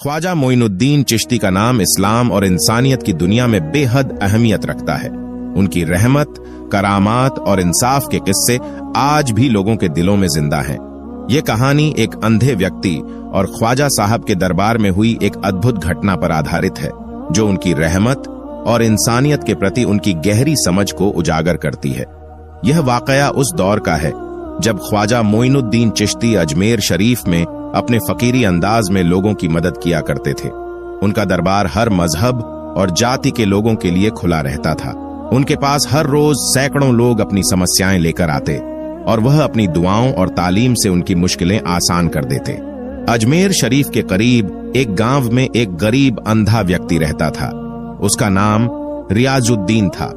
ख्वाजा मोइनुद्दीन चिश्ती का नाम इस्लाम और इंसानियत की दुनिया में बेहद अहमियत रखता है। उनकी रहमत, करामात और इंसाफ के किस्से आज भी लोगों के दिलों में जिंदा हैं। ये कहानी एक अंधे व्यक्ति और ख्वाजा साहब के दरबार में हुई एक अद्भुत घटना पर आधारित है, जो उनकी रहमत और इंसानियत के प्रति उनकी गहरी समझ को उजागर करती है। यह वाकया उस दौर का है जब ख्वाजा मोइनुद्दीन चिश्ती अजमेर शरीफ में अपने फकीरी अंदाज में लोगों की मदद किया करते थे। उनका दरबार हर मजहब और जाति के लोगों के लिए खुला रहता था। उनके पास हर रोज सैकड़ों लोग अपनी समस्याएं लेकर आते और वह अपनी दुआओं और तालीम से उनकी मुश्किलें आसान कर देते। अजमेर शरीफ के करीब एक गांव में एक गरीब अंधा व्यक्ति रहता था। उसका नाम रियाजुद्दीन था।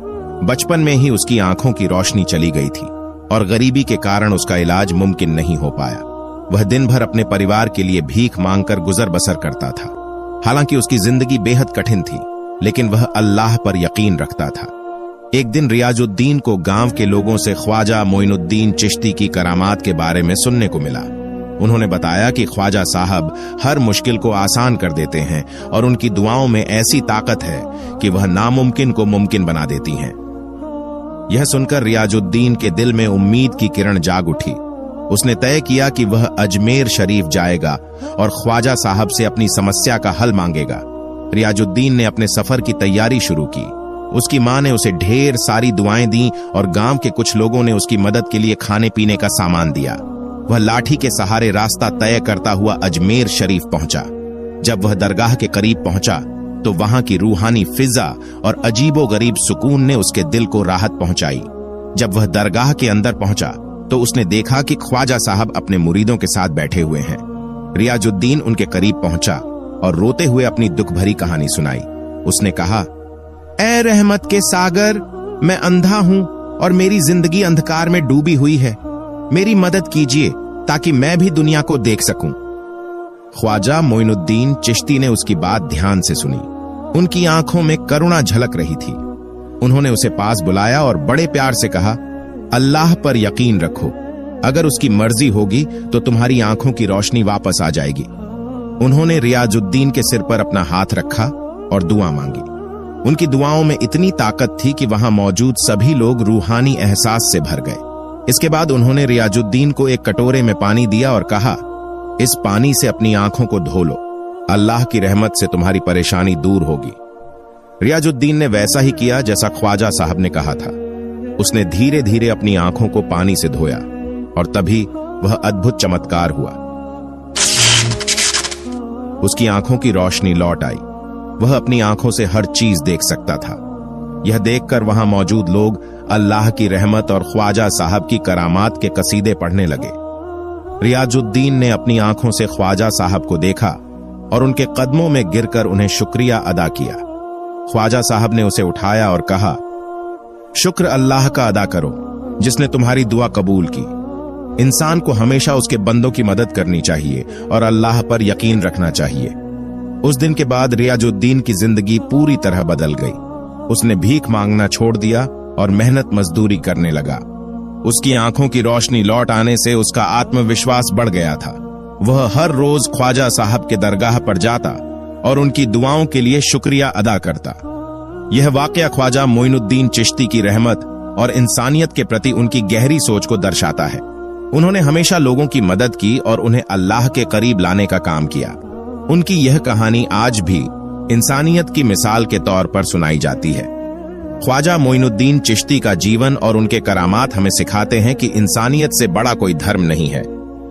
बचपन में ही उसकी आंखों की रोशनी चली गई थी और गरीबी के कारण उसका इलाज मुमकिन नहीं हो पाया। वह दिन भर अपने परिवार के लिए भीख मांगकर गुजर बसर करता था। हालांकि उसकी जिंदगी बेहद कठिन थी, लेकिन वह अल्लाह पर यकीन रखता था। एक दिन रियाजुद्दीन को गांव के लोगों से ख्वाजा मोइनुद्दीन चिश्ती की करामात के बारे में सुनने को मिला। उन्होंने बताया कि ख्वाजा साहब हर मुश्किल को आसान कर देते हैं और उनकी दुआओं में ऐसी ताकत है कि वह नामुमकिन को मुमकिन बना देती हैं। यह सुनकर रियाजुद्दीन के दिल में उम्मीद की किरण जाग उठी। उसने तय किया कि वह अजमेर शरीफ जाएगा और ख्वाजा साहब से अपनी समस्या का हल मांगेगा। रियाजुद्दीन ने अपने सफर की तैयारी शुरू की। उसकी मां ने उसे ढेर सारी दुआएं दी और गांव के कुछ लोगों ने उसकी मदद के लिए खाने पीने का सामान दिया। वह लाठी के सहारे रास्ता तय करता हुआ अजमेर शरीफ पहुंचा। जब वह दरगाह के करीब पहुंचा तो वहां की रूहानी फिजा और अजीबोगरीब सुकून ने उसके दिल को राहत पहुंचाई। जब वह दरगाह के अंदर पहुंचा तो उसने देखा कि ख्वाजा साहब अपने मुरीदों के साथ बैठे हुए हैं। रियाजुद्दीन उनके करीब पहुंचा और रोते हुए अपनी दुख भरी कहानी सुनाई। उसने कहा, ए रहमत के सागर, मैं अंधा हूं और मेरी जिंदगी अंधकार में डूबी हुई है। मेरी मदद कीजिए ताकि मैं भी दुनिया को देख सकूं। ख्वाजा मोइनुद्दीन चिश्ती ने उसकी बात ध्यान से सुनी। उनकी आंखों में करुणा झलक रही थी। उन्होंने उसे पास बुलाया और बड़े प्यार से कहा, अल्लाह पर यकीन रखो। अगर उसकी मर्जी होगी तो तुम्हारी आंखों की रोशनी वापस आ जाएगी। उन्होंने रियाजुद्दीन के सिर पर अपना हाथ रखा और दुआ मांगी। उनकी दुआओं में इतनी ताकत थी कि वहां मौजूद सभी लोग रूहानी एहसास से भर गए। इसके बाद उन्होंने रियाजुद्दीन को एक कटोरे में पानी दिया और कहा, इस पानी से अपनी आंखों को धो लो। अल्लाह की रहमत से तुम्हारी परेशानी दूर होगी। रियाजुद्दीन ने वैसा ही किया जैसा ख्वाजा साहब ने कहा था। उसने धीरे धीरे अपनी आंखों को पानी से धोया और तभी वह अद्भुत चमत्कार हुआ। उसकी आंखों की रोशनी लौट आई। वह अपनी आंखों से हर चीज देख सकता था। यह देखकर वहां मौजूद लोग अल्लाह की रहमत और ख्वाजा साहब की करामात के कसीदे पढ़ने लगे। रियाजुद्दीन ने अपनी आंखों से ख्वाजा साहब को देखा और उनके कदमों में गिरकर उन्हें शुक्रिया अदा किया। ख्वाजा साहब ने उसे उठाया और कहा, शुक्र अल्लाह का अदा करो जिसने तुम्हारी दुआ कबूल की। इंसान को हमेशा उसके बंदों की मदद करनी चाहिए और अल्लाह पर यकीन रखना चाहिए। उस दिन के बाद रियाजुद्दीन की जिंदगी पूरी तरह बदल गई। उसने भीख मांगना छोड़ दिया और मेहनत मजदूरी करने लगा। उसकी आंखों की रोशनी लौट आने से उसका आत्मविश्वास बढ़ गया था। वह हर रोज ख्वाजा साहब के दरगाह पर जाता और उनकी दुआओं के लिए शुक्रिया अदा करता। यह वाकया ख्वाजा मोइनुद्दीन चिश्ती की रहमत और इंसानियत के प्रति उनकी गहरी सोच को दर्शाता है। उन्होंने हमेशा लोगों की मदद की और उन्हें अल्लाह के करीब लाने का काम किया। उनकी यह कहानी आज भी इंसानियत की मिसाल के तौर पर सुनाई जाती है। ख्वाजा मोइनुद्दीन चिश्ती का जीवन और उनके करामात हमें सिखाते हैं कि इंसानियत से बड़ा कोई धर्म नहीं है।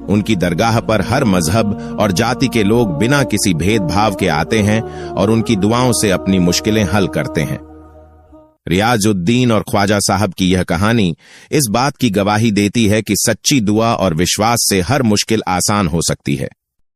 उनकी दरगाह पर हर मजहब और जाति के लोग बिना किसी भेदभाव के आते हैं और उनकी दुआओं से अपनी मुश्किलें हल करते हैं। रियाजुद्दीन और ख्वाजा साहब की यह कहानी इस बात की गवाही देती है कि सच्ची दुआ और विश्वास से हर मुश्किल आसान हो सकती है।